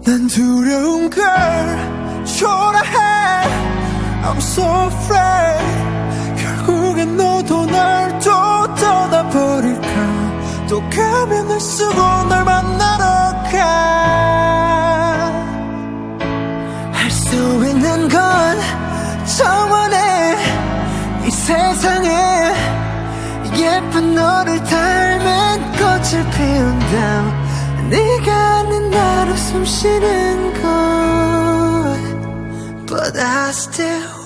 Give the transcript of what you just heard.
난 두려운 걸 초라해. I'm so afraid. 결국엔 너도 날 또 떠나버릴까. 또 가면을 쓰고 널 만나러 가. 할 수 있는 건 정원에 이 세상에 예쁜 너를 닮은 꽃을 피운다. 네가 아닌 나로 숨쉬는 것. But I still